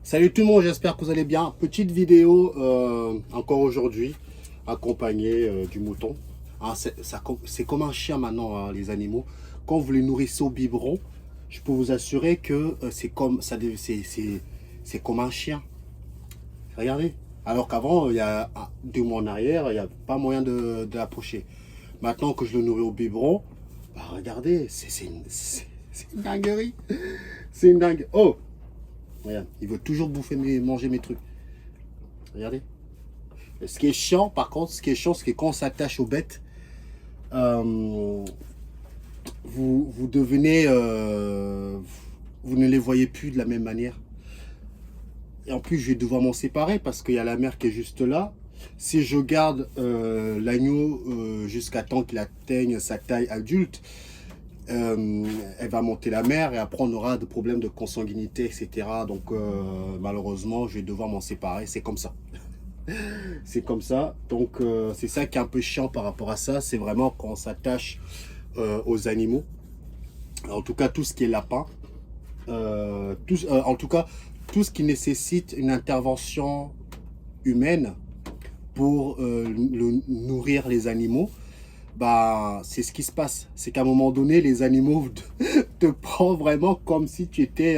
Salut tout le monde, j'espère que vous allez bien. Petite vidéo encore aujourd'hui, accompagnée du mouton. Hein, c'est comme un chien maintenant, hein, les animaux. Quand vous les nourrissez au biberon, je peux vous assurer que c'est comme, c'est comme un chien. Regardez. Alors qu'avant, il y a 2 mois en arrière, il n'y a pas moyen de l'approcher. Maintenant que je le nourris au biberon, bah regardez, c'est une dinguerie. C'est une dingue. Oh! Regarde, il veut toujours manger mes trucs. Regardez. Ce qui est chiant, par contre, ce qui est chiant, c'est que quand on s'attache aux bêtes, vous devenez... vous ne les voyez plus de la même manière. Et en plus, je vais devoir m'en séparer parce qu'il y a la mère qui est juste là. Si je garde l'agneau jusqu'à temps qu'il atteigne sa taille adulte, elle va monter la mer et après on aura des problèmes de consanguinité, etc. Donc malheureusement, je vais devoir m'en séparer. C'est comme ça. C'est comme ça. Donc c'est ça qui est un peu chiant par rapport à ça. C'est vraiment quand on s'attache aux animaux. En tout cas, tout ce qui est lapin. En tout cas, tout ce qui nécessite une intervention humaine pour nourrir les animaux. Bah, c'est ce qui se passe. C'est qu'à un moment donné, les animaux te prennent vraiment comme si tu étais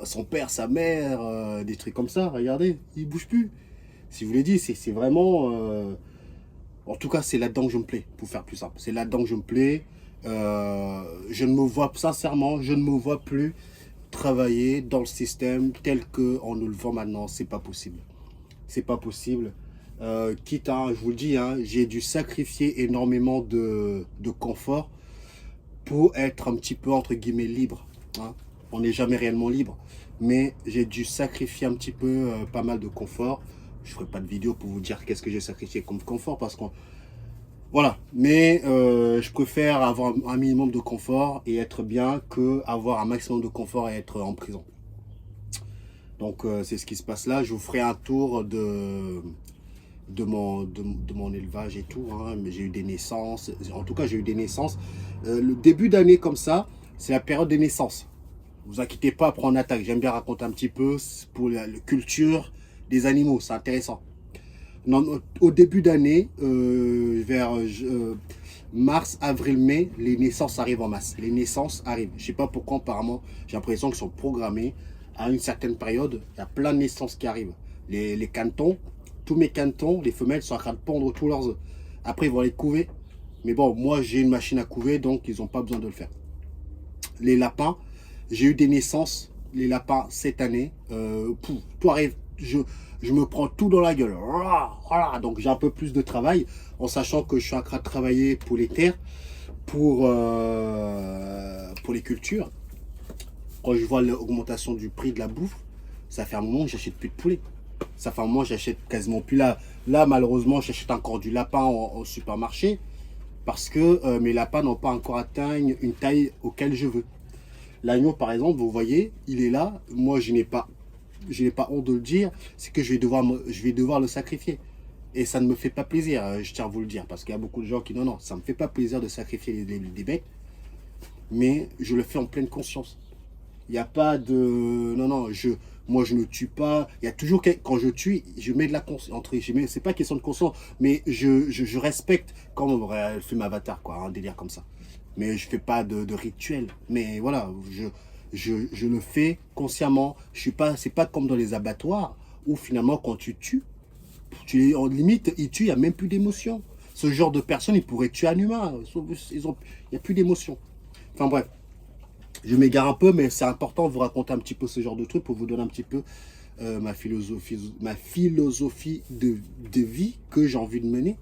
son père, sa mère, des trucs comme ça. Regardez, ils ne bougent plus. Si je vous l'ai dit, c'est vraiment... en tout cas, c'est là-dedans que je me plais, pour faire plus simple. C'est là-dedans que je me plais. Je ne me vois, sincèrement, je ne me vois plus travailler dans le système tel qu'on nous le vend maintenant. C'est pas possible. C'est pas possible. Quitte à, je vous le dis, hein, j'ai dû sacrifier énormément de confort pour être un petit peu, entre guillemets, libre. Hein. On n'est jamais réellement libre, mais j'ai dû sacrifier un petit peu pas mal de confort. Je ne ferai pas de vidéo pour vous dire qu'est-ce que j'ai sacrifié comme confort, parce qu'on... Voilà, mais je préfère avoir un minimum de confort et être bien que avoir un maximum de confort et être en prison. Donc c'est ce qui se passe là. Je vous ferai un tour de mon élevage et tout, hein. Mais j'ai eu des naissances, en tout cas j'ai eu des naissances. Le début d'année comme ça, c'est la période des naissances. Ne vous inquiétez pas, après on attaque. J'aime bien raconter un petit peu pour la culture des animaux, c'est intéressant. Non, au début d'année, vers mars, avril, mai, les naissances arrivent en masse. Les naissances arrivent. Je ne sais pas pourquoi, apparemment, j'ai l'impression qu'ils sont programmés à une certaine période. Il y a plein de naissances qui arrivent. Les cantons, tous mes cantons, les femelles sont en train de pondre tous leurs œufs. Après, ils vont les couver. Mais bon, moi, j'ai une machine à couver, donc ils n'ont pas besoin de le faire. Les lapins, j'ai eu des naissances, les lapins, cette année. Tout arrive. Je me prends tout dans la gueule. Donc j'ai un peu plus de travail, en sachant que je suis en train de travailler pour les terres, pour les cultures. Quand je vois l'augmentation du prix de la bouffe, ça fait un moment que j'achète plus de poulet. Ça fait un moment que j'achète quasiment plus là. Là, malheureusement, j'achète encore du lapin au supermarché parce que mes lapins n'ont pas encore atteint une taille auquel je veux. L'agneau, par exemple, vous voyez, il est là. Moi, je n'ai pas honte de le dire. C'est que je vais devoir le sacrifier. Et ça ne me fait pas plaisir, je tiens à vous le dire. Parce qu'il y a beaucoup de gens qui disent non, ça ne me fait pas plaisir de sacrifier des bêtes. Mais je le fais en pleine conscience. Il n'y a pas de... Non, moi, je ne tue pas. Il y a toujours... Quand je tue, je mets de la conscience. C'est pas question de conscience, mais je respecte... Comme elle fait ma avatar, quoi, un délire comme ça. Mais je fais pas de rituel. Mais voilà, je le fais consciemment. C'est pas comme dans les abattoirs, où finalement, quand tu tues, en limite, ils tuent, il n'y a même plus d'émotion. Ce genre de personnes, ils pourraient tuer un humain. Il n'y a plus d'émotion. Enfin bref. Je m'égare un peu, mais c'est important de vous raconter un petit peu ce genre de truc pour vous donner un petit peu ma philosophie de vie que j'ai envie de mener.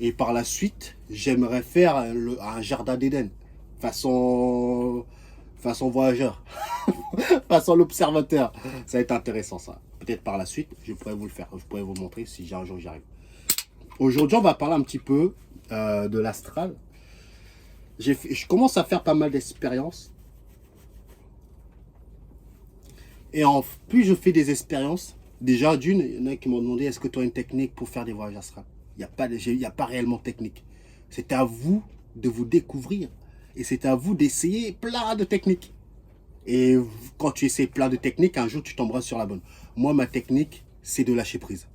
Et par la suite, j'aimerais faire un jardin d'Éden, façon voyageur, façon l'observateur. Ça va être intéressant ça. Peut-être par la suite, je pourrais vous le faire, je pourrais vous montrer si un jour j'y arrive. Aujourd'hui, on va parler un petit peu de l'astral. Je commence à faire pas mal d'expériences. Et en plus, je fais des expériences. Déjà, d'une, il y en a qui m'ont demandé est-ce que tu as une technique pour faire des voyages astrales. Il n'y a pas réellement de technique. C'est à vous de vous découvrir. Et c'est à vous d'essayer plein de techniques. Et quand tu essaies plein de techniques, un jour, tu tomberas sur la bonne. Moi, ma technique, c'est de lâcher prise.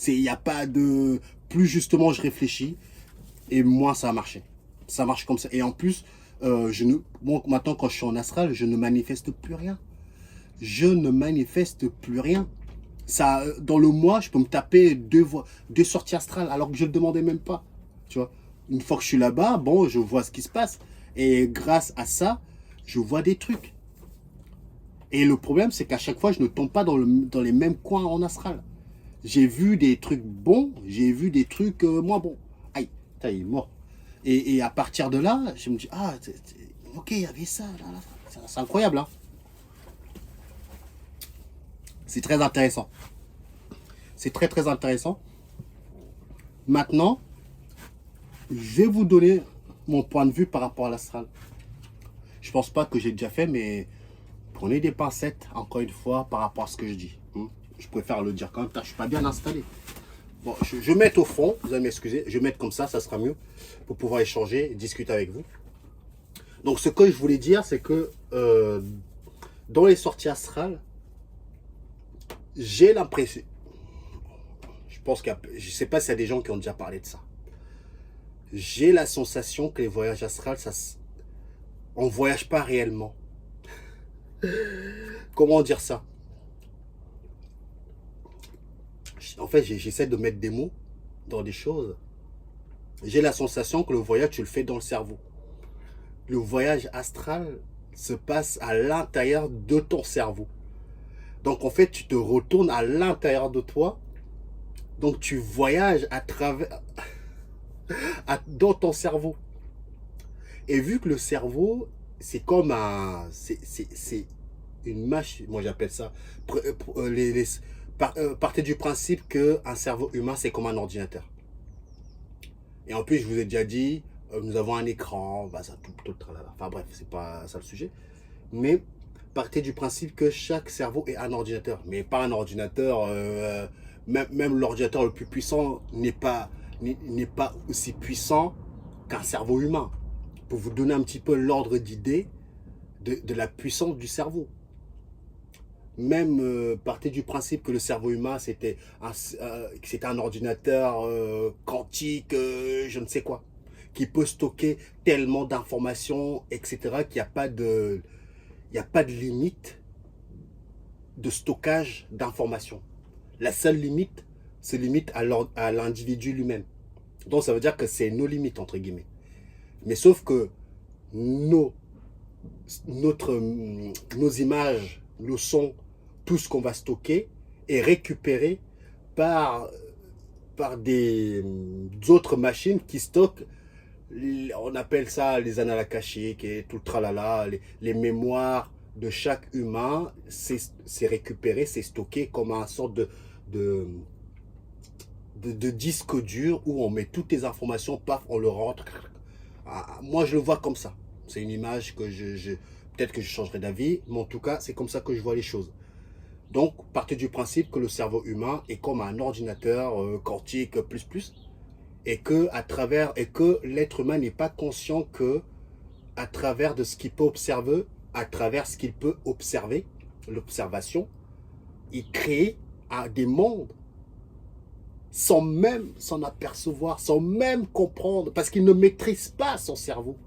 Il n'y a pas de... Plus justement, je réfléchis, et moins ça a marché. Ça marche comme ça. Et en plus, bon, maintenant, quand je suis en astral, je ne manifeste plus rien. Je ne manifeste plus rien. Ça, dans le mois, je peux me taper deux sorties astrales, alors que je ne le demandais même pas. Tu vois, une fois que je suis là-bas, bon, je vois ce qui se passe. Et grâce à ça, je vois des trucs. Et le problème, c'est qu'à chaque fois, je ne tombe pas dans les mêmes coins en astral. J'ai vu des trucs bons, j'ai vu des trucs moins bons. Aïe, putain, il est mort. Et à partir de là, je me dis, ah, ok, il y avait ça. Là, là. C'est incroyable, hein. C'est très intéressant. C'est très, très intéressant. Maintenant, je vais vous donner mon point de vue par rapport à l'astral. Je pense pas que j'ai déjà fait, mais prenez des pincettes, encore une fois, par rapport à ce que je dis. Je préfère le dire quand même, je suis pas bien installé. Bon, je vais mettre au fond, vous allez m'excuser, je vais mettre comme ça sera mieux, pour pouvoir échanger et discuter avec vous. Donc ce que je voulais dire, c'est que dans les sorties astrales, j'ai l'impression, je pense qu'il y a, je sais pas s'il y a des gens qui ont déjà parlé de ça. J'ai la sensation que les voyages astrales, on ne voyage pas réellement. Comment dire ça? En fait, j'essaie de mettre des mots dans des choses. J'ai la sensation que le voyage, tu le fais dans le cerveau. Le voyage astral se passe à l'intérieur de ton cerveau. Donc, en fait, tu te retournes à l'intérieur de toi. Donc, tu voyages à travers... dans ton cerveau. Et vu que le cerveau, c'est comme un... C'est une machine. Moi, j'appelle ça... Partez du principe qu'un cerveau humain, c'est comme un ordinateur. Et en plus, je vous ai déjà dit, nous avons un écran, bah, ça, tout, enfin bref, c'est pas ça le sujet. Mais partez du principe que chaque cerveau est un ordinateur. Mais pas un ordinateur, même l'ordinateur le plus puissant n'est pas aussi puissant qu'un cerveau humain. Pour vous donner un petit peu l'ordre d'idée de la puissance du cerveau. Même partez du principe que le cerveau humain, c'était un ordinateur quantique, je ne sais quoi, qui peut stocker tellement d'informations, etc., qu'il n'y a pas de limite de stockage d'informations. La seule limite se limite à l'individu lui-même. Donc ça veut dire que c'est nos limites, entre guillemets. Mais sauf que nos images, nos sons, tout ce qu'on va stocker est récupéré par des autres machines qui stockent, on appelle ça les annales akashiques et tout le tralala, les mémoires de chaque humain, c'est récupéré, c'est stocké comme un sorte de disque dur où on met toutes les informations, paf, on le rentre. Moi, je le vois comme ça. C'est une image que peut-être que je changerai d'avis, mais en tout cas, c'est comme ça que je vois les choses. Donc, partez du principe que le cerveau humain est comme un ordinateur quantique et que l'être humain n'est pas conscient que à travers de ce qu'il peut observer, à travers ce qu'il peut observer, l'observation, il crée des mondes sans même s'en apercevoir, sans même comprendre, parce qu'il ne maîtrise pas son cerveau.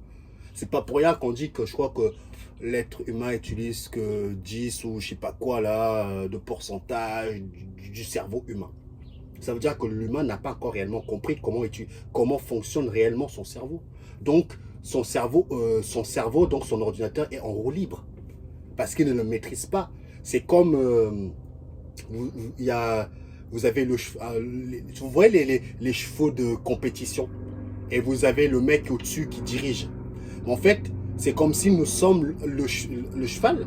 C'est pas pour rien qu'on dit que je crois que l'être humain utilise que 10 ou je sais pas quoi là, de pourcentage du cerveau humain. Ça veut dire que l'humain n'a pas encore réellement compris comment fonctionne réellement son cerveau. Donc son cerveau, donc son ordinateur est en roue libre. Parce qu'il ne le maîtrise pas. C'est comme, vous avez vous voyez les chevaux de compétition. Et vous avez le mec au-dessus qui dirige. En fait, c'est comme si nous sommes le cheval.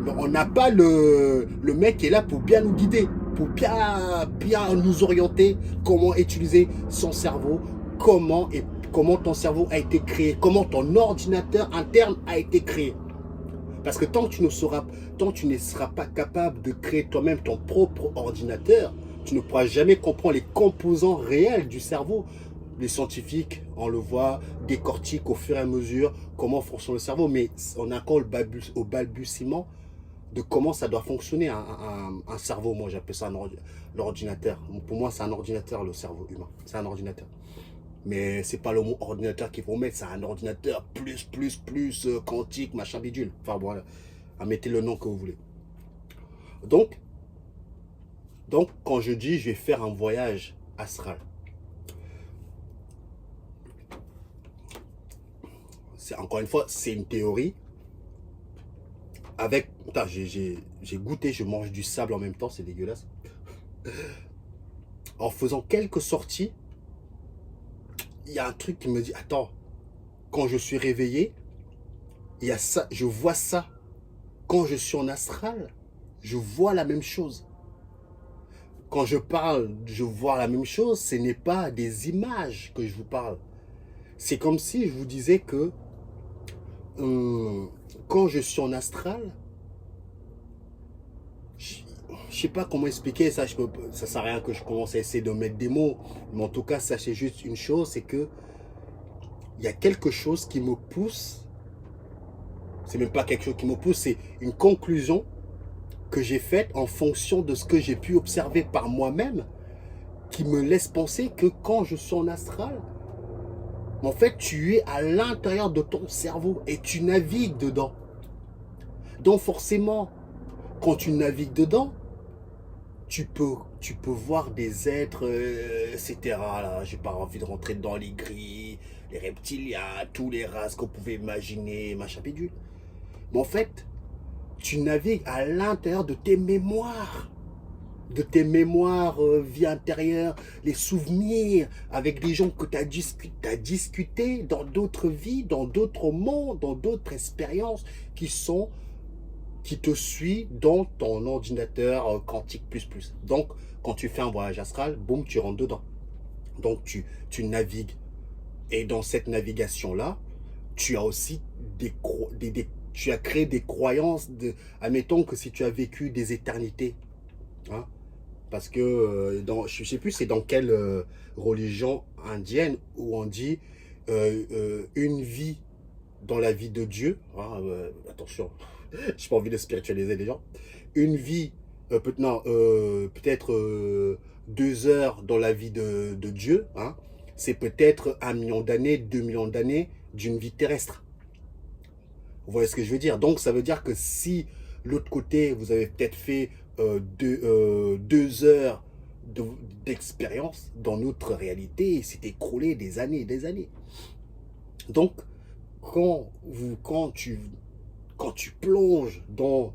Mais on n'a pas le mec qui est là pour bien nous guider, pour bien nous orienter, comment utiliser son cerveau, comment ton cerveau a été créé, comment ton ordinateur interne a été créé. Parce que tant que tu ne seras pas capable de créer toi-même ton propre ordinateur, tu ne pourras jamais comprendre les composants réels du cerveau. Les scientifiques, on le voit, décortiquent au fur et à mesure comment fonctionne le cerveau, mais on est encore au balbutiement de comment ça doit fonctionner un cerveau. Moi, j'appelle ça l'ordinateur. Pour moi, c'est un ordinateur, le cerveau humain. C'est un ordinateur. Mais c'est pas le mot ordinateur qu'il faut mettre, c'est un ordinateur plus, quantique, machin bidule. Enfin, voilà. Mettez le nom que vous voulez. Donc, quand je dis je vais faire un voyage astral, encore une fois, c'est une théorie. Avec, j'ai goûté, je mange du sable en même temps, c'est dégueulasse. En faisant quelques sorties, il y a un truc qui me dit, attends, quand je suis réveillé, il y a ça, je vois ça. Quand je suis en astral, je vois la même chose. Quand je parle, je vois la même chose, ce n'est pas des images que je vous parle. C'est comme si je vous disais que quand je suis en astral, je sais pas comment expliquer ça, ça sert à rien que je commence à essayer de mettre des mots, mais en tout cas, sachez juste une chose, c'est que il y a quelque chose qui me pousse, c'est même pas quelque chose qui me pousse, c'est une conclusion que j'ai faite en fonction de ce que j'ai pu observer par moi-même, qui me laisse penser que quand je suis en astral, en fait, tu es à l'intérieur de ton cerveau et tu navigues dedans. Donc forcément, quand tu navigues dedans, tu peux voir des êtres, etc. Là, j'ai pas envie de rentrer dans les grilles, les reptiliens, tous les races qu'on pouvait imaginer, machin bidule. Mais en fait, tu navigues à l'intérieur de tes mémoires. De tes mémoires, vie intérieure, les souvenirs avec des gens que tu as discuté dans d'autres vies, dans d'autres mondes, dans d'autres expériences qui te suivent dans ton ordinateur quantique plus. Donc, quand tu fais un voyage astral, boum, tu rentres dedans. Donc, tu navigues. Et dans cette navigation-là, tu as aussi tu as créé des croyances. Admettons que si tu as vécu des éternités, hein, parce que je ne sais plus c'est dans quelle religion indienne où on dit une vie dans la vie de Dieu. Hein, attention, je n'ai pas envie de spiritualiser les gens. Une vie, peut-être 2 heures dans la vie de Dieu. Hein, c'est peut-être 1 million d'années, 2 millions d'années d'une vie terrestre. Vous voyez ce que je veux dire? Donc ça veut dire que si l'autre côté, vous avez peut-être fait 2 heures d'expérience dans notre réalité, il s'est écroulé des années et des années. Donc, quand tu plonges dans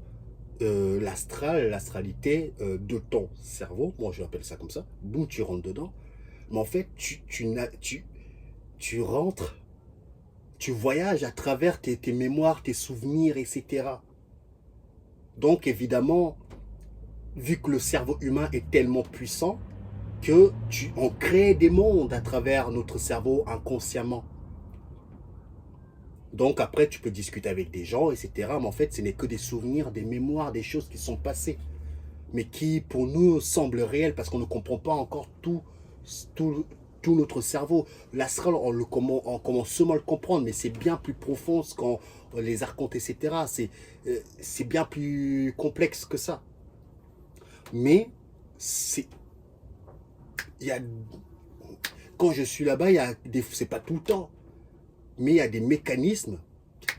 l'astralité de ton cerveau, moi je l'appelle ça comme ça, boum, tu rentres dedans, mais en fait, tu rentres, tu voyages à travers tes mémoires, tes souvenirs, etc. Donc, évidemment, vu que le cerveau humain est tellement puissant, on crée des mondes à travers notre cerveau inconsciemment. Donc après, tu peux discuter avec des gens, etc. Mais en fait, ce n'est que des souvenirs, des mémoires, des choses qui sont passées. Mais qui, pour nous, semblent réelles parce qu'on ne comprend pas encore tout notre cerveau. L'astral, on commence seulement à le comprendre, mais c'est bien plus profond ce qu'on les archontes, etc. C'est bien plus complexe que ça. Mais quand je suis là-bas, c'est pas tout le temps, mais il y a des mécanismes.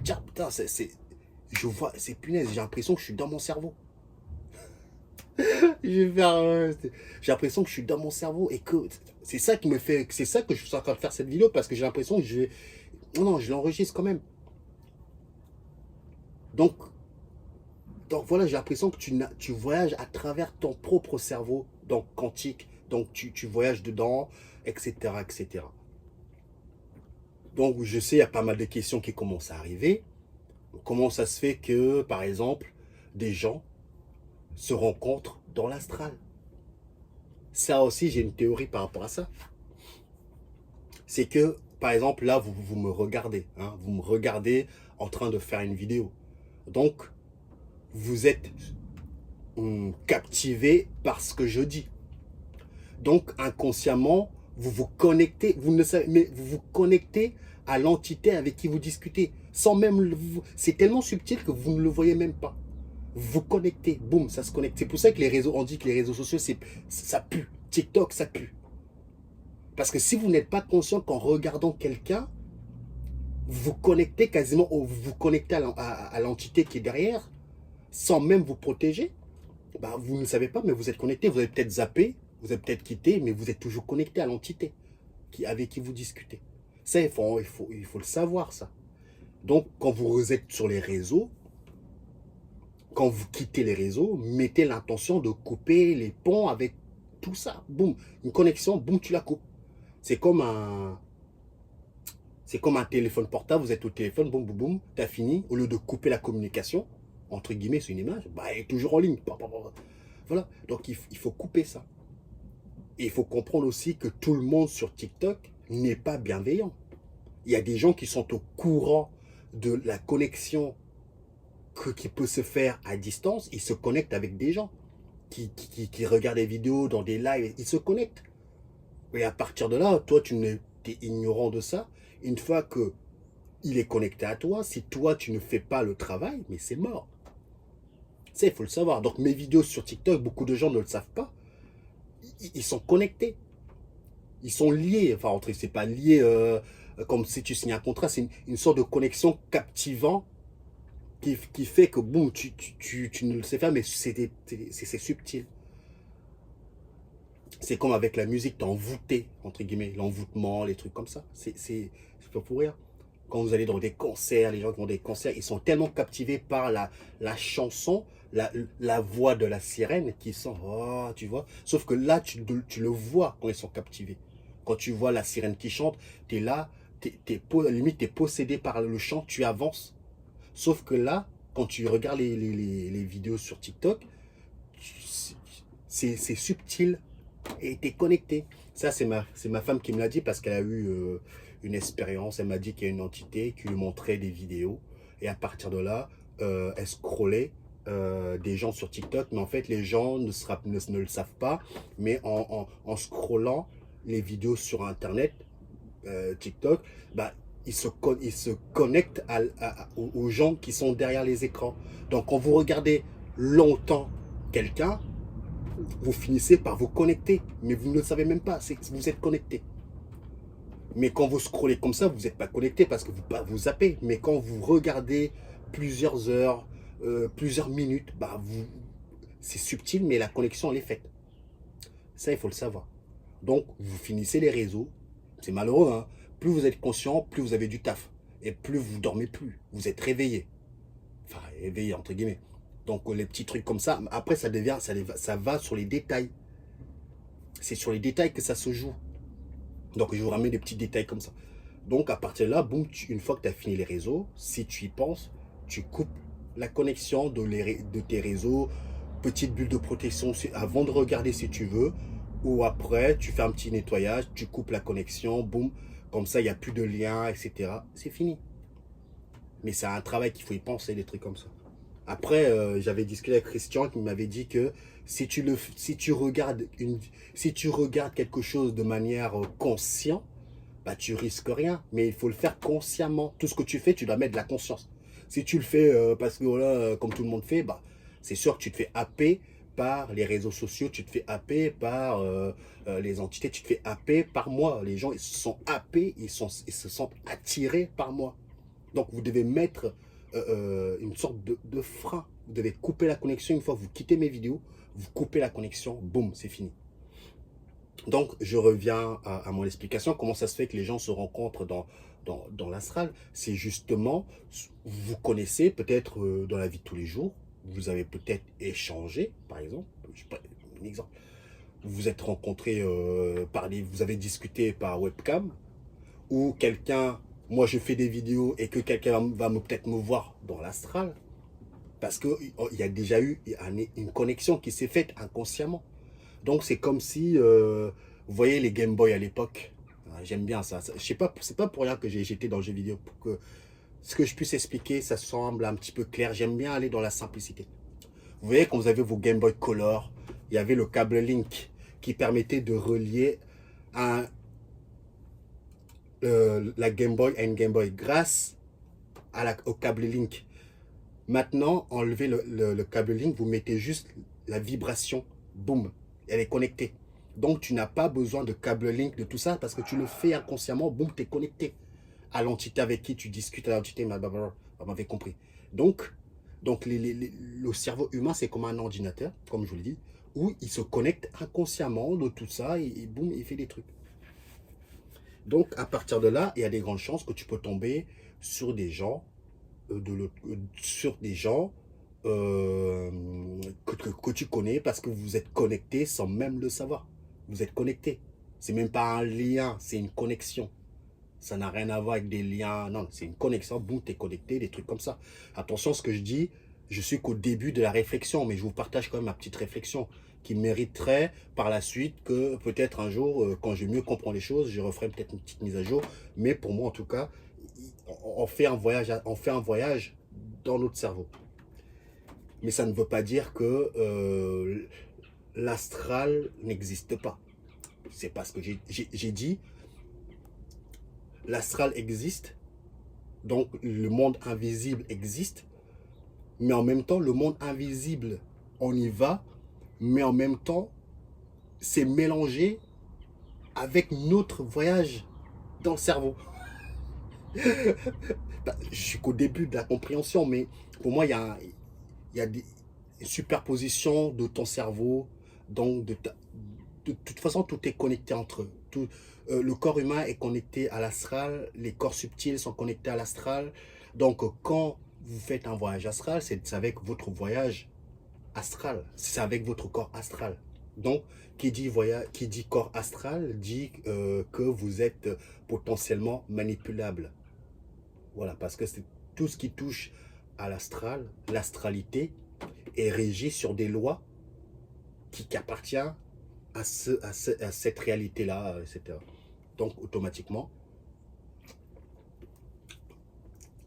Tiens, putain, je vois, c'est punaise, j'ai l'impression que je suis dans mon cerveau. J'ai l'impression que je suis dans mon cerveau et que c'est ça qui me fait, c'est ça que je suis en train de faire cette vidéo parce que j'ai l'impression que non, je l'enregistre quand même. Donc voilà, j'ai l'impression que tu voyages à travers ton propre cerveau, donc quantique, donc tu voyages dedans, etc., etc. Donc je sais, il y a pas mal de questions qui commencent à arriver. Comment ça se fait que, par exemple, des gens se rencontrent dans l'astral? Ça aussi, j'ai une théorie par rapport à ça. C'est que, par exemple, là, vous me regardez. Hein, vous me regardez en train de faire une vidéo. Donc, vous êtes captivé par ce que je dis. Donc, inconsciemment, Vous vous connectez, vous ne savez, mais vous vous connectez à l'entité avec qui vous discutez. Sans même, c'est tellement subtil que vous ne le voyez même pas. Vous vous connectez, boum, ça se connecte. C'est pour ça que les réseaux, on dit que les réseaux sociaux, ça pue. TikTok, ça pue. Parce que si vous n'êtes pas conscient qu'en regardant quelqu'un, vous vous connectez quasiment, vous vous connectez à l'entité qui est derrière, sans même vous protéger, bah, vous ne savez pas, mais vous êtes connecté. Vous avez peut-être zappé, vous avez peut-être quitté, mais vous êtes toujours connecté à l'entité avec qui vous discutez. Ça, il faut le savoir, ça. Donc, quand vous êtes sur les réseaux, quand vous quittez les réseaux, mettez l'intention de couper les ponts avec tout ça. Boum, une connexion, boum, tu la coupes. C'est comme un téléphone portable, vous êtes au téléphone, boum, boum, boum, t'as fini. Au lieu de couper la communication, entre guillemets, c'est une image, bah, elle est toujours en ligne. Voilà, donc il faut couper ça. Et il faut comprendre aussi que tout le monde sur TikTok n'est pas bienveillant. Il y a des gens qui sont au courant de la connexion qui peut se faire à distance. Ils se connectent avec des gens qui regardent des vidéos dans des lives. Ils se connectent. Et à partir de là, toi, tu es ignorant de ça. Une fois qu'il est connecté à toi, si toi, tu ne fais pas le travail, mais c'est mort. Ça, il faut le savoir. Donc, mes vidéos sur TikTok, beaucoup de gens ne le savent pas. Ils sont connectés. Ils sont liés. Enfin, c'est pas lié comme si tu signes un contrat. C'est une sorte de connexion captivant qui fait que, bon, tu ne le sais pas, mais c'est subtil. C'est comme avec la musique, t'es envoûté, entre guillemets, l'envoûtement, les trucs comme ça. C'est pas pour rien. Quand vous allez dans des concerts, les gens qui vont des concerts, ils sont tellement captivés par la chanson, la voix de la sirène qui sont, oh, tu vois. Sauf que là, tu le vois quand ils sont captivés. Quand tu vois la sirène qui chante, tu es là, limite, tu es possédé par le chant, tu avances. Sauf que là, quand tu regardes les vidéos sur TikTok, c'est subtil et tu es connecté. Ça, c'est ma femme qui me l'a dit parce qu'elle a eu une expérience. Elle m'a dit qu'il y a une entité qui lui montrait des vidéos. Et à partir de là, elle scrollait des gens sur TikTok. Mais en fait, les gens ne le savent pas. Mais en scrollant les vidéos sur Internet, TikTok, bah, ils se connectent aux gens qui sont derrière les écrans. Donc, quand vous regardez longtemps quelqu'un, vous finissez par vous connecter, mais vous ne le savez même pas, vous êtes connecté. Mais quand vous scrollez comme ça, vous n'êtes pas connecté parce que vous zappez. Mais quand vous regardez plusieurs heures, plusieurs minutes, bah c'est subtil, mais la connexion, elle est faite. Ça, il faut le savoir. Donc, vous finissez les réseaux. C'est malheureux, hein. Plus vous êtes conscient, plus vous avez du taf. Et plus vous dormez plus. Vous êtes réveillé. Enfin, réveillé, entre guillemets. Donc, les petits trucs comme ça. Après, ça va sur les détails. C'est sur les détails que ça se joue. Donc, je vous ramène des petits détails comme ça. Donc, à partir de là, boum, une fois que tu as fini les réseaux, si tu y penses, tu coupes la connexion de tes réseaux. Petite bulle de protection avant de regarder si tu veux. Ou après, tu fais un petit nettoyage, tu coupes la connexion, boum. Comme ça, il n'y a plus de lien, etc. C'est fini. Mais c'est un travail qu'il faut y penser, des trucs comme ça. Après, j'avais discuté avec Christian qui m'avait dit que si tu regardes quelque chose de manière consciente, bah, tu risques rien. Mais il faut le faire consciemment. Tout ce que tu fais, tu dois mettre de la conscience. Si tu le fais parce que voilà, comme tout le monde fait, bah, c'est sûr que tu te fais happer par les réseaux sociaux, tu te fais happer par les entités, tu te fais happer par moi. Les gens, ils se sont happés, ils se sentent attirés par moi. Donc, vous devez mettre une sorte de frein. Vous devez couper la connexion. Une fois que vous quittez mes vidéos, vous coupez la connexion, boum, c'est fini. Donc, je reviens à mon explication. Comment ça se fait que les gens se rencontrent dans l'astral? C'est justement, vous connaissez peut-être dans la vie de tous les jours, vous avez peut-être échangé, par exemple, je sais pas, un exemple, vous vous êtes rencontrés, vous avez discuté par webcam, ou quelqu'un, moi je fais des vidéos et que quelqu'un va peut-être me voir dans l'astral, parce qu'il y a déjà eu une connexion qui s'est faite inconsciemment. Donc c'est comme si, vous voyez les Game Boy à l'époque, j'aime bien ça. Je sais pas, c'est pas pour rien que j'étais dans le jeu vidéo, pour que ce que je puisse expliquer, ça semble un petit peu clair. J'aime bien aller dans la simplicité. Vous voyez, quand vous avez vos Game Boy Color, il y avait le câble Link qui permettait de relier la Game Boy à une Game Boy grâce au câble Link. Maintenant, enlevez le câble Link, vous mettez juste la vibration, boum, elle est connectée. Donc, tu n'as pas besoin de câble Link, de tout ça, parce que tu le fais inconsciemment, boum, tu es connecté à l'entité avec qui tu discutes, à l'entité, vous m'avez compris. Donc le cerveau humain, c'est comme un ordinateur, comme je vous l'ai dit, où il se connecte inconsciemment de tout ça, et boum, il fait des trucs. Donc, à partir de là, il y a des grandes chances que tu peux tomber sur des gens, sur des gens que tu connais parce que vous êtes connectés sans même le savoir. Vous êtes connectés. C'est même pas un lien, c'est une connexion. Ça n'a rien à voir avec des liens. Non, c'est une connexion. Boum, tu es connecté, des trucs comme ça. Attention, ce que je dis, je suis qu'au début de la réflexion, mais je vous partage quand même ma petite réflexion qui mériterait par la suite que peut-être un jour, quand je mieux comprends les choses, je referai peut-être une petite mise à jour. Mais pour moi, en tout cas, on fait un voyage dans notre cerveau. Mais ça ne veut pas dire que l'astral n'existe pas. C'est pas ce que j'ai dit. L'astral existe, donc le monde invisible existe, mais en même temps, le monde invisible, on y va, mais en même temps, c'est mélangé avec notre voyage dans le cerveau. Je suis qu'au début de la compréhension, mais pour moi, il y a des superpositions de ton cerveau, donc de toute façon, tout est connecté entre eux. Le corps humain est connecté à l'astral, les corps subtils sont connectés à l'astral. Donc, quand vous faites un voyage astral, c'est avec votre voyage astral, c'est avec votre corps astral. Donc, qui dit corps astral, dit que vous êtes potentiellement manipulable. Voilà, parce que c'est tout ce qui touche à l'astral, l'astralité est régi sur des lois qui appartiennent à cette réalité-là, etc. Donc, automatiquement,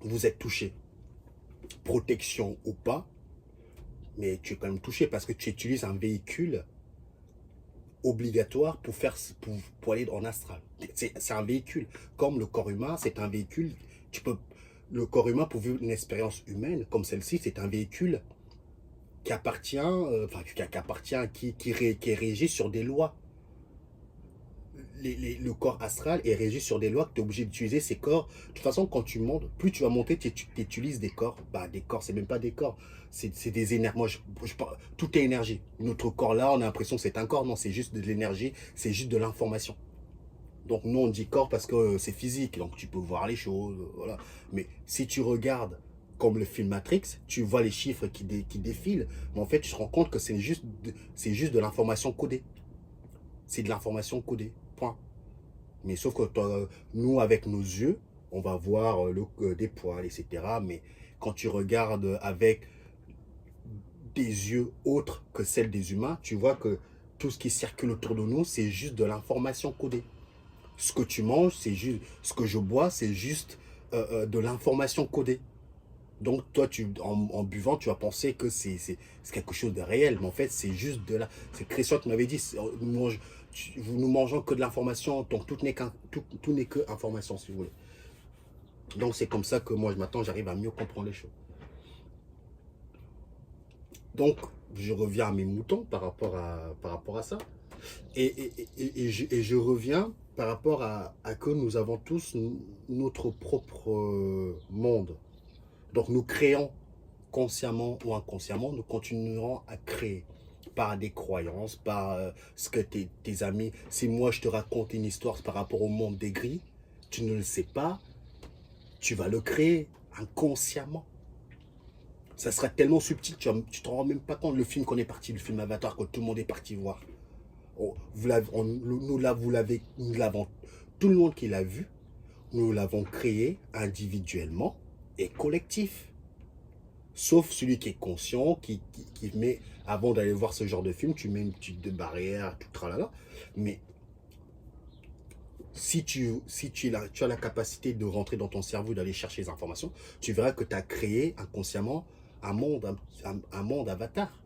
vous êtes touché. Protection ou pas, mais tu es quand même touché parce que tu utilises un véhicule obligatoire pour aller en astral. C'est un véhicule. Comme le corps humain, c'est un véhicule. Le corps humain, pour vivre une expérience humaine comme celle-ci, c'est un véhicule qui appartient, qui est régi sur des lois. Le corps astral est régi sur des lois que tu es obligé d'utiliser ces corps. De toute façon, quand tu montes, plus tu vas monter, tu utilises des corps. Bah, des corps, c'est même pas des corps. C'est des énergies. Moi, tout est énergie. Notre corps là, on a l'impression que c'est un corps. Non, c'est juste de l'énergie, c'est juste de l'information. Donc, nous, on dit corps parce que c'est physique. Donc, tu peux voir les choses. Voilà. Mais si tu regardes comme le film Matrix, tu vois les chiffres qui défilent. Mais en fait, tu te rends compte que c'est juste de l'information codée. C'est de l'information codée. Point. Mais sauf que nous, avec nos yeux, on va voir des poils, etc. Mais quand tu regardes avec des yeux autres que celles des humains, tu vois que tout ce qui circule autour de nous, c'est juste de l'information codée. Ce que tu manges, c'est juste... Ce que je bois, c'est juste de l'information codée. Donc, toi, en buvant, tu vas penser que c'est quelque chose de réel. Mais en fait, c'est juste de la... C'est Christian qui m'avait dit, nous mangeons que de l'information. Donc, tout n'est que information, si vous voulez. Donc, c'est comme ça que moi, maintenant, j'arrive à mieux comprendre les choses. Donc, je reviens à mes moutons par rapport à ça. Et je reviens par rapport à que nous avons tous notre propre monde. Donc nous créons consciemment ou inconsciemment, nous continuerons à créer par des croyances, par ce que tes amis... Si moi je te raconte une histoire par rapport au monde des gris, tu ne le sais pas, tu vas le créer inconsciemment. Ça sera tellement subtil, tu ne te rends même pas compte. Le film qu'on est parti, le film Avatar, que tout le monde est parti voir. Nous l'avons, tout le monde qui l'a vu, nous l'avons créé individuellement et collectif. Sauf celui qui est conscient, qui met, avant d'aller voir ce genre de film, tu mets une petite barrière, tout tralala. Mais si tu as la capacité de rentrer dans ton cerveau, d'aller chercher les informations, tu verras que tu as créé inconsciemment un monde avatar,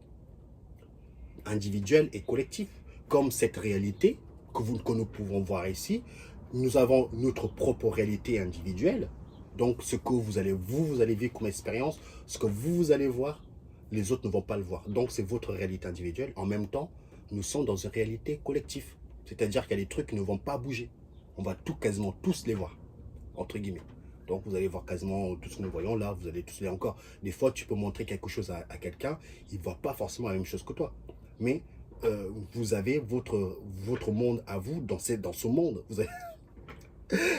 individuel et collectif. Comme cette réalité que nous pouvons voir ici, nous avons notre propre réalité individuelle. Donc, ce que vous allez vivre comme expérience, ce que vous allez voir, les autres ne vont pas le voir. Donc, c'est votre réalité individuelle. En même temps, nous sommes dans une réalité collective. C'est-à-dire qu'il y a des trucs qui ne vont pas bouger. On va quasiment tous les voir, entre guillemets. Donc, vous allez voir quasiment tout ce que nous voyons là, vous allez tous les encore. Des fois, tu peux montrer quelque chose à quelqu'un, il ne voit pas forcément la même chose que toi. Mais vous avez votre monde à vous dans ce monde.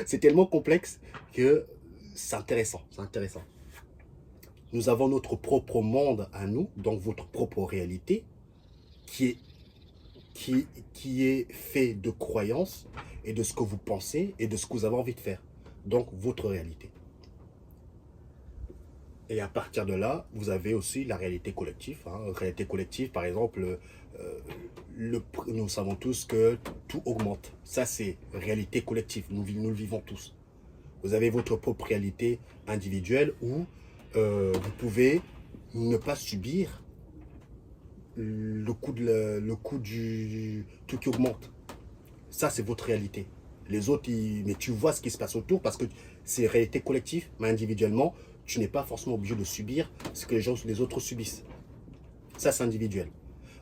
C'est tellement complexe que c'est intéressant. C'est intéressant. Nous avons notre propre monde à nous, donc votre propre réalité, qui est, qui est fait de croyances et de ce que vous pensez et de ce que vous avez envie de faire. Donc votre réalité. Et à partir de là, vous avez aussi la réalité collective. Hein. Réalité collective, par exemple, nous savons tous que tout augmente. Ça, c'est réalité collective. Nous le vivons tous. Vous avez votre propre réalité individuelle où vous pouvez ne pas subir le coût du tout qui augmente. Ça, c'est votre réalité. Les autres, mais tu vois ce qui se passe autour parce que c'est réalité collective, mais individuellement, tu n'es pas forcément obligé de subir ce que les autres subissent. Ça, c'est individuel.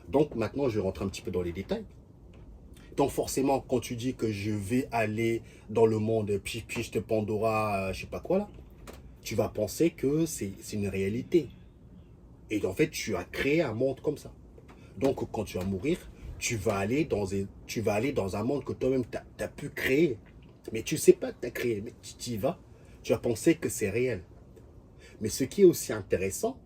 Donc, maintenant, je rentre un petit peu dans les détails. Donc, forcément, quand tu dis que je vais aller dans le monde piche de Pandora, je sais pas quoi là, tu vas penser que c'est une réalité. Et en fait, tu as créé un monde comme ça. Donc, quand tu vas mourir, tu vas aller dans un monde que toi-même, tu as pu créer. Mais tu ne sais pas que tu as créé. Mais tu y vas, tu vas penser que c'est réel. Mais ce qui est aussi intéressant,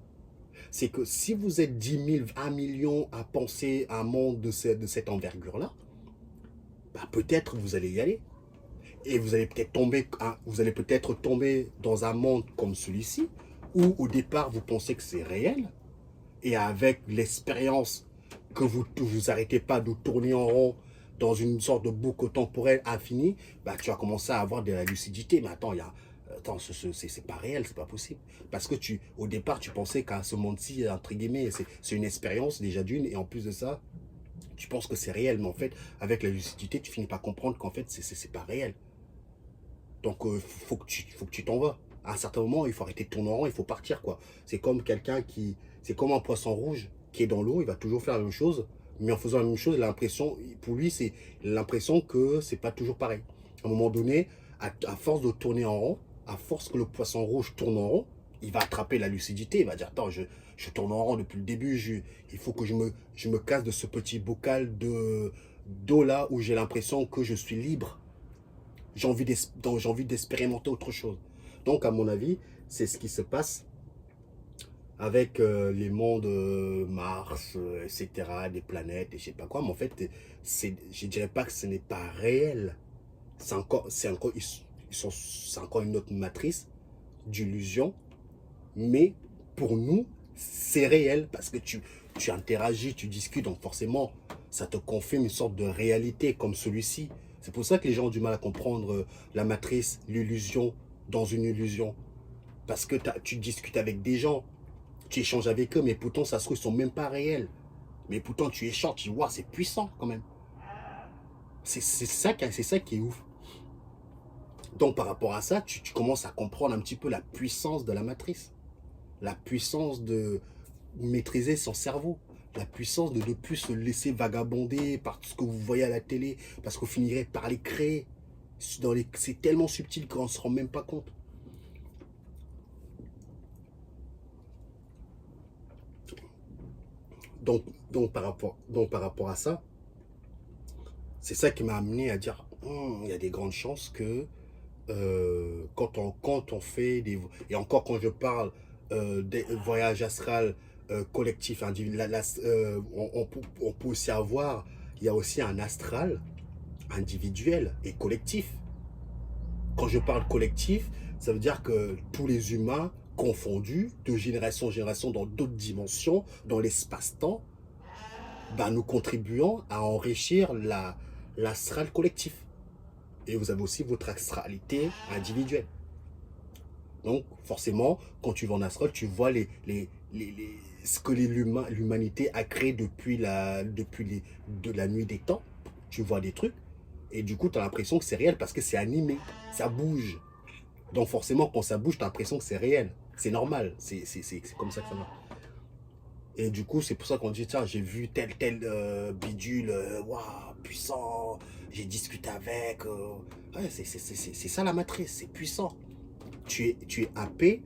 c'est que si vous êtes 10 000, 1 million à penser à un monde de cette envergure-là, bah peut-être vous allez y aller. Et vous allez peut-être tomber dans un monde comme celui-ci, où au départ vous pensez que c'est réel, et avec l'expérience que vous arrêtez pas de tourner en rond dans une sorte de boucle temporelle infinie, bah, tu vas commencer à avoir de la lucidité. Mais attends, c'est pas réel, c'est pas possible. Parce que au départ, tu pensais qu'à ce monde-ci, entre guillemets, c'est une expérience déjà d'une, et en plus de ça, tu penses que c'est réel. Mais en fait, avec la lucidité, tu finis par comprendre qu'en fait, c'est pas réel. Donc, faut que tu t'en vas. À un certain moment, il faut arrêter de tourner en rond, il faut partir, quoi. C'est comme c'est comme un poisson rouge qui est dans l'eau, il va toujours faire la même chose, mais en faisant la même chose, pour lui, c'est l'impression que c'est pas toujours pareil. À un moment donné, à force de tourner en rond, à force que le poisson rouge tourne en rond, il va attraper la lucidité, il va dire, attends, je tourne en rond depuis le début, il faut que je me casse de ce petit bocal d'eau là où j'ai l'impression que je suis libre. J'ai envie d'expérimenter autre chose. Donc, à mon avis, c'est ce qui se passe avec les mondes Mars, etc., des planètes et je sais pas quoi. Mais en fait, je dirais pas que ce n'est pas réel. C'est encore une autre matrice d'illusion. Mais pour nous, c'est réel parce que tu interagis, tu discutes. Donc forcément, ça te confirme une sorte de réalité comme celui-ci. C'est pour ça que les gens ont du mal à comprendre la matrice, l'illusion dans une illusion. Parce que tu discutes avec des gens, tu échanges avec eux, mais pourtant, ça se trouve, ils ne sont même pas réels. Mais pourtant, tu échanges, tu vois, c'est puissant quand même. C'est ça qui est ouf. Donc, par rapport à ça, tu commences à comprendre un petit peu la puissance de la matrice. La puissance de maîtriser son cerveau. La puissance de ne plus se laisser vagabonder par tout ce que vous voyez à la télé. Parce qu'on finirait par les créer. C'est tellement subtil qu'on ne se rend même pas compte. Donc par rapport à ça, c'est ça qui m'a amené à dire, il y a des grandes chances que quand on fait des... Et encore quand je parle des voyages astral collectifs, on peut aussi avoir, il y a aussi un astral individuel et collectif. Quand je parle collectif, ça veut dire que tous les humains confondus, de génération en génération, dans d'autres dimensions, dans l'espace-temps, ben, nous contribuons à enrichir l'astral collectif. Et vous avez aussi votre astralité individuelle. Donc, forcément, quand tu vas en astral, tu vois ce que l'humanité a créé depuis de la nuit des temps. Tu vois des trucs. Et du coup, tu as l'impression que c'est réel parce que c'est animé, ça bouge. Donc forcément, quand ça bouge, tu as l'impression que c'est réel. C'est normal, c'est comme ça que ça marche. Et du coup, c'est pour ça qu'on dit, tiens, j'ai vu tel bidule, waouh, puissant, j'ai discuté avec. Ouais, c'est ça la matrice, c'est puissant. Tu es happé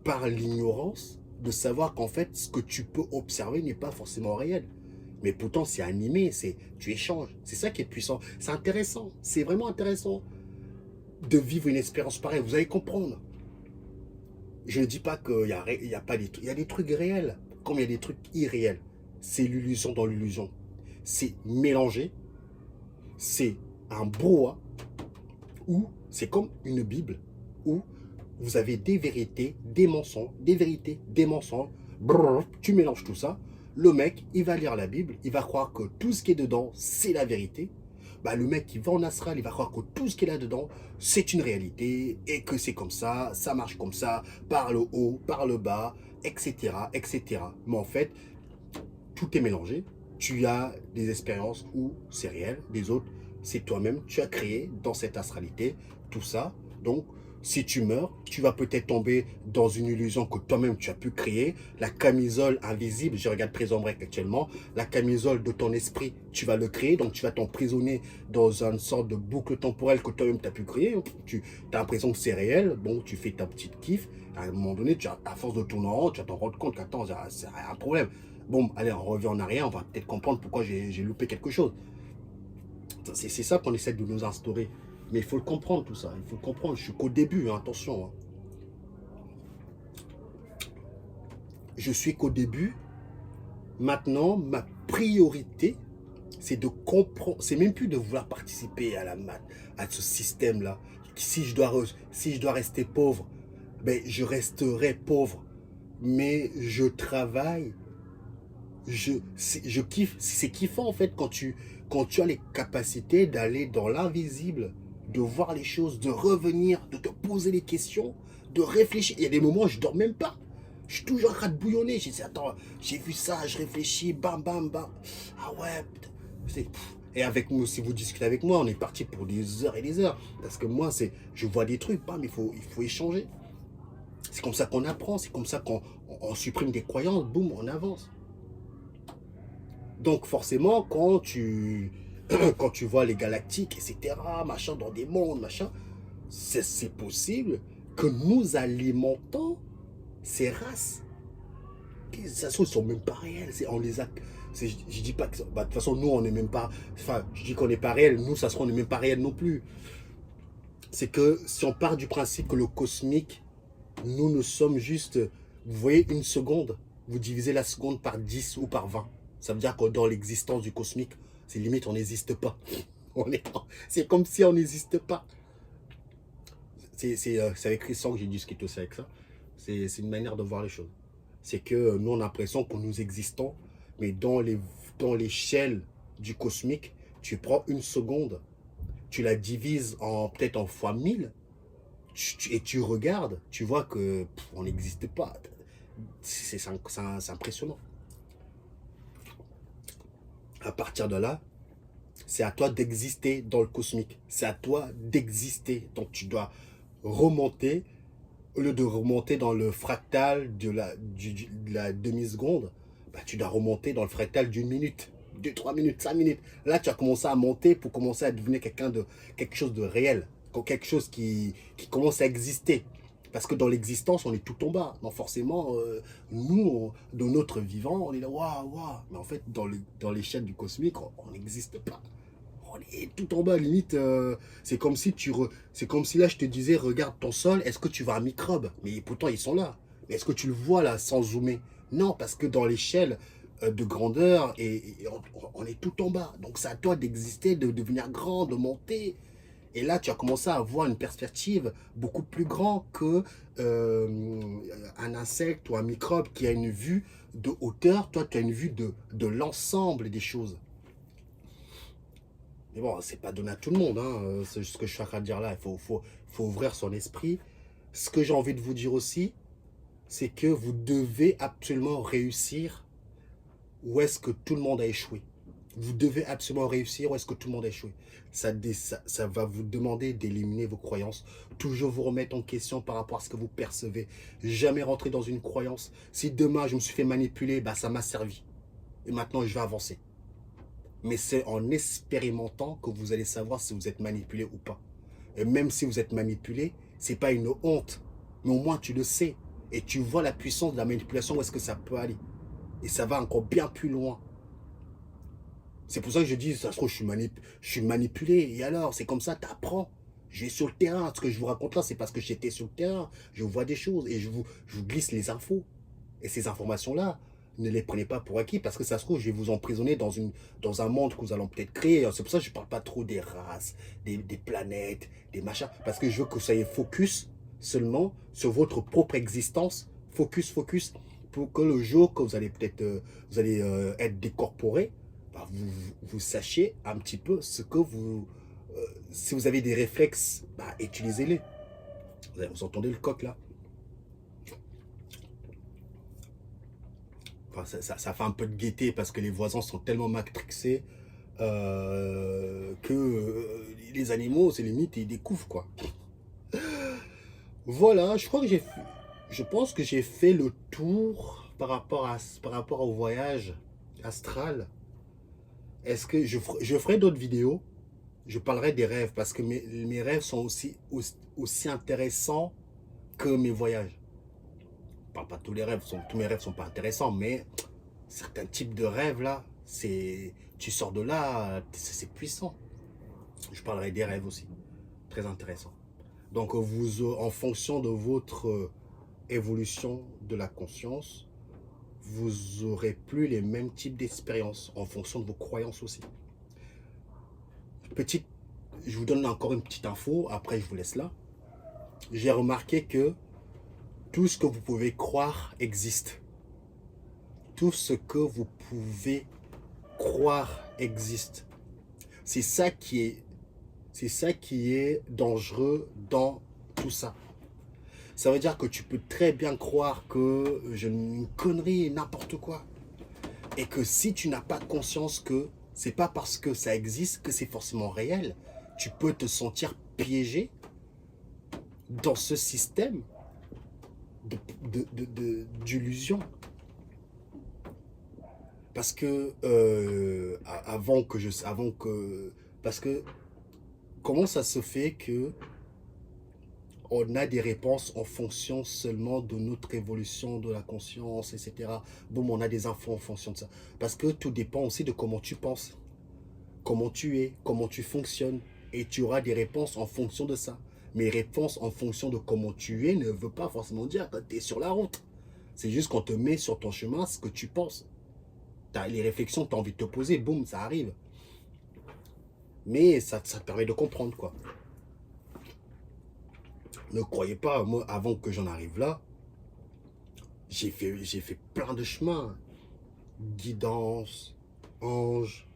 par l'ignorance de savoir qu'en fait, ce que tu peux observer n'est pas forcément réel. Mais pourtant, c'est animé, tu échanges. C'est ça qui est puissant. C'est intéressant, c'est vraiment intéressant de vivre une expérience pareille. Vous allez comprendre. Je ne dis pas qu'il y a pas des trucs. Il y a des trucs réels, comme il y a des trucs irréels. C'est l'illusion dans l'illusion. C'est mélangé. C'est un brouhaha. Ou c'est comme une Bible où vous avez des vérités, des mensonges, des vérités, des mensonges. Brrr, tu mélanges tout ça. Le mec, il va lire la Bible, il va croire que tout ce qui est dedans, c'est la vérité. Bah, le mec qui va en astral, il va croire que tout ce qu'il a dedans, c'est une réalité et que c'est comme ça marche comme ça, par le haut, par le bas, etc., etc. Mais en fait, tout est mélangé. Tu as des expériences où c'est réel, des autres, c'est toi-même. Tu as créé dans cette astralité tout ça. Donc, si tu meurs, tu vas peut-être tomber dans une illusion que toi-même tu as pu créer. La camisole invisible, je regarde Prison Break actuellement, la camisole de ton esprit, tu vas le créer. Donc, tu vas t'emprisonner dans une sorte de boucle temporelle que toi-même tu as pu créer. Tu as l'impression que c'est réel. Bon, tu fais ta petite kiff. À un moment donné, à force de tourner en rond, tu vas t'en rendre compte qu'attends, c'est un problème. Bon, allez, on revient en arrière, on va peut-être comprendre pourquoi j'ai loupé quelque chose. C'est ça qu'on essaie de nous instaurer. Mais il faut le comprendre tout ça, il faut le comprendre. Je suis qu'au début, hein, attention. Hein. Je suis qu'au début. Maintenant, ma priorité, c'est de comprendre. C'est même plus de vouloir participer à à ce système-là. Si je dois rester pauvre, ben, je resterai pauvre. Mais je travaille. Je kiffe. C'est kiffant en fait quand tu as les capacités d'aller dans l'invisible, de voir les choses, de revenir, de te poser les questions, de réfléchir. Il y a des moments où je dors même pas. Je suis toujours en train de bouillonner. Je dis, attends, j'ai vu ça, je réfléchis, bam, bam, bam. Ah ouais, putain. Et avec nous, si vous discutez avec moi, on est parti pour des heures et des heures. Parce que moi, je vois des trucs, bam, il faut échanger. C'est comme ça qu'on apprend, c'est comme ça qu'on supprime des croyances, boum, on avance. Donc forcément, quand tu vois les galactiques, etc., machin, dans des mondes, machin, c'est possible que nous alimentons ces races. De toute façon, ils ne sont même pas réels. On les a. Je dis pas que. Bah, de toute façon, nous, on n'est même pas. Enfin, je dis qu'on n'est pas réel. Nous, ça se trouve, on n'est même pas réel non plus. C'est que si on part du principe que le cosmique, nous sommes juste. Vous voyez, une seconde, vous divisez la seconde par 10 ou par 20. Ça veut dire que dans l'existence du cosmique, c'est limite, on n'existe pas. C'est comme si on n'existe pas. C'est avec Christian que j'ai discuté aussi avec ça. C'est une manière de voir les choses. C'est que nous, on a l'impression que nous existons, mais dans l'échelle du cosmique, tu prends une seconde, tu la divises peut-être en fois 1000, et tu regardes, tu vois que on n'existe pas. C'est impressionnant. À partir de là, c'est à toi d'exister dans le cosmique. C'est à toi d'exister. Donc tu dois remonter, au lieu de remonter dans le fractal de la demi-seconde, bah, tu dois remonter dans le fractal d'une minute, 2, 3 minutes, 5 minutes. Là, tu as commencé à monter pour commencer à devenir quelque chose de réel, quelque chose qui commence à exister. Parce que dans l'existence, on est tout en bas. Donc forcément, nous, dans notre vivant, on est là, waouh, waouh. Mais en fait, dans l'échelle du cosmique, on n'existe pas. On est tout en bas, limite. C'est comme si là, je te disais, regarde ton sol, est-ce que tu vois un microbe? Mais pourtant, ils sont là. Mais est-ce que tu le vois là, sans zoomer? Non, parce que dans l'échelle de grandeur, on est tout en bas. Donc c'est à toi d'exister, de devenir grand, de monter. Et là, tu as commencé à avoir une perspective beaucoup plus grande que un insecte ou un microbe qui a une vue de hauteur. Toi, tu as une vue de l'ensemble des choses. Mais bon, c'est pas donné à tout le monde. Hein. C'est ce que je suis en train de dire là. Il faut ouvrir son esprit. Ce que j'ai envie de vous dire aussi, c'est que vous devez absolument réussir où est-ce que tout le monde a échoué. Vous devez absolument réussir ou est-ce que tout le monde a échoué? Ça va vous demander d'éliminer vos croyances. Toujours vous remettre en question par rapport à ce que vous percevez. Jamais rentrer dans une croyance. Si demain je me suis fait manipuler, bah, ça m'a servi. Et maintenant je vais avancer. Mais c'est en expérimentant que vous allez savoir si vous êtes manipulé ou pas. Et même si vous êtes manipulé, ce n'est pas une honte. Mais au moins tu le sais. Et tu vois la puissance de la manipulation, où est-ce que ça peut aller. Et ça va encore bien plus loin. C'est pour ça que je dis, ça se trouve, je suis manipulé. Et alors, c'est comme ça, tu apprends. Je vais sur le terrain. Ce que je vous raconte là, c'est parce que j'étais sur le terrain. Je vois des choses et je vous glisse les infos. Et ces informations-là, ne les prenez pas pour acquis parce que ça se trouve, je vais vous emprisonner dans un monde que nous allons peut-être créer. C'est pour ça que je ne parle pas trop des races, des planètes, des machins. Parce que je veux que vous soyez focus seulement sur votre propre existence. Focus, focus. Pour que le jour que vous allez peut-être être décorporé, bah, vous sachiez un petit peu ce que vous... si vous avez des réflexes, bah, utilisez-les. Vous entendez le coq là? Enfin, ça fait un peu de gaieté parce que les voisins sont tellement matrixés que les animaux, c'est limite, ils découvrent quoi. Voilà, je pense que j'ai fait le tour par rapport au voyage astral. Est-ce que je ferai d'autres vidéos? Je parlerai des rêves parce que mes rêves sont aussi intéressants que mes voyages. Je parle pas de tous les rêves, tous mes rêves sont pas intéressants, mais certains types de rêves là, tu sors de là, c'est puissant. Je parlerai des rêves aussi, très intéressant. Donc en fonction de votre évolution de la conscience, vous aurez plus les mêmes types d'expériences en fonction de vos croyances aussi. Je vous donne encore une petite info, après je vous laisse là. J'ai remarqué que tout ce que vous pouvez croire existe. Tout ce que vous pouvez croire existe. C'est ça qui est dangereux dans tout ça. Ça veut dire que tu peux très bien croire que une connerie, n'importe quoi. Et que si tu n'as pas conscience que c'est pas parce que ça existe que c'est forcément réel, tu peux te sentir piégé dans ce système d'illusion. Parce que parce que comment ça se fait que on a des réponses en fonction seulement de notre évolution, de la conscience, etc. Boum, on a des infos en fonction de ça. Parce que tout dépend aussi de comment tu penses, comment tu es, comment tu fonctionnes. Et tu auras des réponses en fonction de ça. Mais réponses en fonction de comment tu es ne veut pas forcément dire que tu es sur la route. C'est juste qu'on te met sur ton chemin ce que tu penses. Les réflexions que tu as envie de te poser, boum, ça arrive. Mais ça te permet de comprendre, quoi. Ne croyez pas, moi, avant que j'en arrive là, j'ai fait plein de chemins. Guidance, ange,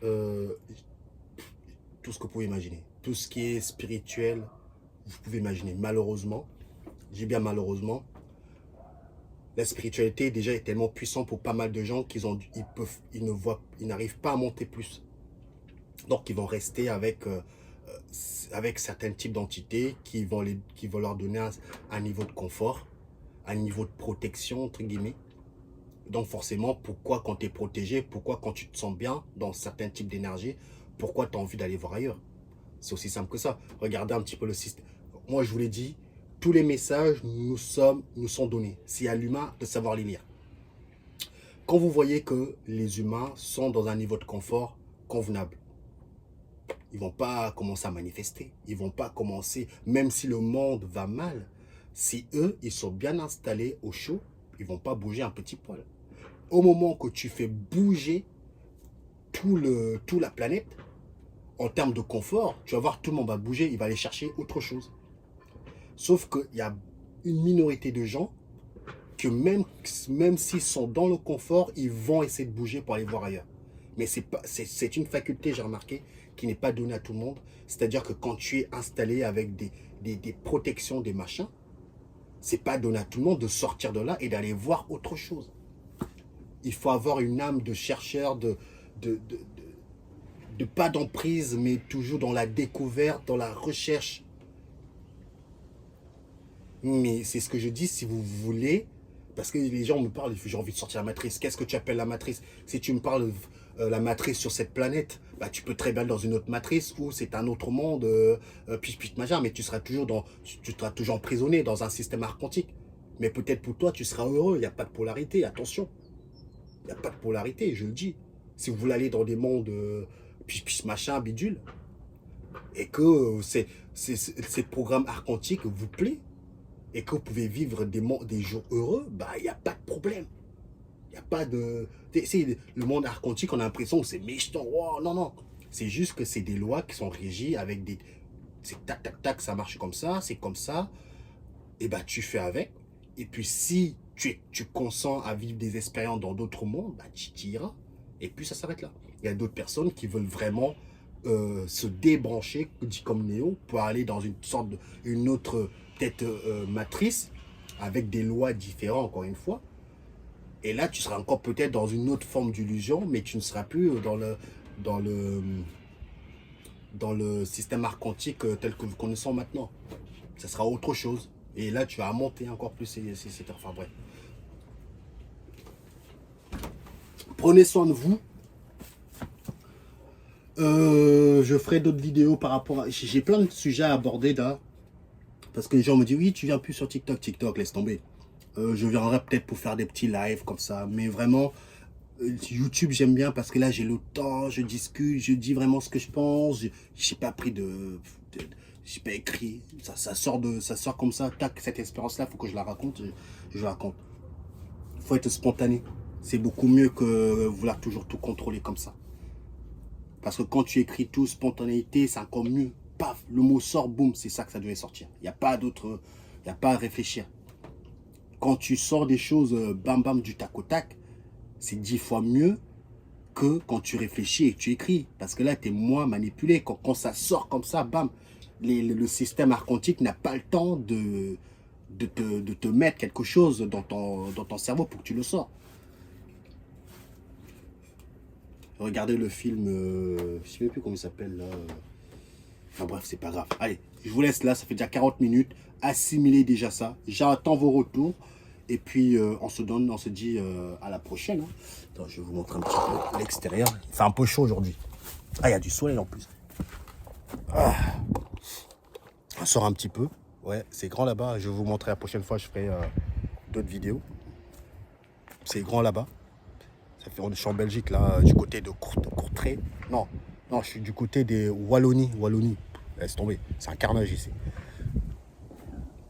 tout ce que vous pouvez imaginer. Tout ce qui est spirituel, vous pouvez imaginer. Malheureusement, j'ai bien malheureusement, la spiritualité déjà est tellement puissante pour pas mal de gens ils n'arrivent pas à monter plus. Donc ils vont rester avec certains types d'entités qui vont leur donner un niveau de confort, un niveau de protection, entre guillemets. Donc forcément, pourquoi quand tu es protégé, pourquoi quand tu te sens bien dans certains types d'énergie, pourquoi tu as envie d'aller voir ailleurs? C'est aussi simple que ça. Regardez un petit peu le système. Moi, je vous l'ai dit, tous les messages nous sont donnés. C'est à l'humain de savoir les lire. Quand vous voyez que les humains sont dans un niveau de confort convenable, ils ne vont pas commencer à manifester. Ils ne vont pas commencer, même si le monde va mal, si eux, ils sont bien installés au chaud, ils ne vont pas bouger un petit poil. Au moment que tu fais bouger toute la planète, en termes de confort, tu vas voir, tout le monde va bouger, il va aller chercher autre chose. Sauf qu'il y a une minorité de gens que même s'ils sont dans le confort, ils vont essayer de bouger pour aller voir ailleurs. Mais c'est une faculté, j'ai remarqué, qui n'est pas donnée à tout le monde. C'est-à-dire que quand tu es installé avec des protections, des machins, c'est pas donné à tout le monde de sortir de là et d'aller voir autre chose. Il faut avoir une âme de chercheur, de pas d'emprise, mais toujours dans la découverte, dans la recherche. Mais c'est ce que je dis, si vous voulez, parce que les gens me parlent, j'ai envie de sortir la matrice. Qu'est-ce que tu appelles la matrice? Si tu me parles la matrice sur cette planète, bah, tu peux très bien aller dans une autre matrice où c'est un autre monde, puis machin, mais tu seras toujours emprisonné dans un système archontique. Mais peut-être pour toi, tu seras heureux, il n'y a pas de polarité, attention. Il n'y a pas de polarité, je le dis. Si vous voulez aller dans des mondes, machin, bidule, et que ces programmes archontiques vous plaît, et que vous pouvez vivre des jours heureux, bah, il n'y a pas de problème. Il n'y a pas de... Le monde archontique, on a l'impression que c'est méchant. Oh, non, non. C'est juste que c'est des lois qui sont régies avec des... C'est tac, tac, tac, ça marche comme ça, c'est comme ça. Et bah, tu fais avec. Et puis, si tu consens à vivre des expériences dans d'autres mondes, bah, tu iras. Et puis, ça s'arrête là. Il y a d'autres personnes qui veulent vraiment se débrancher, dit comme Néo, pour aller dans une sorte de... une autre... peut-être matrice, avec des lois différentes, encore une fois. Et là, tu seras encore peut-être dans une autre forme d'illusion, mais tu ne seras plus dans le système archontique tel que nous connaissons maintenant. Ça sera autre chose. Et là, tu vas monter encore plus cette... Enfin, bref. Prenez soin de vous. Je ferai d'autres vidéos par rapport à... J'ai plein de sujets à aborder là. Parce que les gens me disent, oui, tu viens plus sur TikTok. TikTok, laisse tomber. Je viendrai peut-être pour faire des petits lives comme ça. Mais vraiment, YouTube, j'aime bien parce que là, j'ai le temps, je discute, je dis vraiment ce que je pense. Je n'ai pas pris j'ai pas écrit. Ça sort comme ça. Tac, cette expérience-là, il faut que je la raconte. Je la raconte. Il faut être spontané. C'est beaucoup mieux que vouloir toujours tout contrôler comme ça. Parce que quand tu écris tout, spontanéité, c'est encore mieux. Paf, le mot sort, boum, c'est ça que ça devait sortir. Il n'y a pas d'autre, il n'y a pas à réfléchir. Quand tu sors des choses bam bam du tac au tac, c'est 10 fois mieux que quand tu réfléchis et que tu écris. Parce que là, tu es moins manipulé. Quand ça sort comme ça, bam, le système archontique n'a pas le temps de te mettre quelque chose dans ton cerveau pour que tu le sors. Regardez le film, je ne sais même plus comment il s'appelle là. Enfin bref, c'est pas grave. Allez, je vous laisse là, ça fait déjà 40 minutes. Assimilez déjà ça. J'attends vos retours. Et puis, on se dit à la prochaine. Hein. Attends, je vais vous montrer un petit peu l'extérieur. Il fait un peu chaud aujourd'hui. Ah, il y a du soleil en plus. Ah. On sort un petit peu. Ouais, c'est grand là-bas. Je vais vous montrer la prochaine fois. Je ferai d'autres vidéos. C'est grand là-bas. Je suis en Belgique, là, du côté de Courtrai. Non, je suis du côté des Wallonie. Laisse tomber. C'est un carnage ici.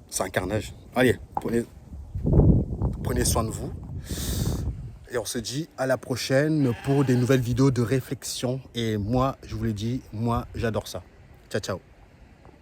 C'est un carnage. Allez, prenez soin de vous. Et on se dit à la prochaine pour des nouvelles vidéos de réflexion. Et moi, je vous l'ai dit, moi, j'adore ça. Ciao, ciao.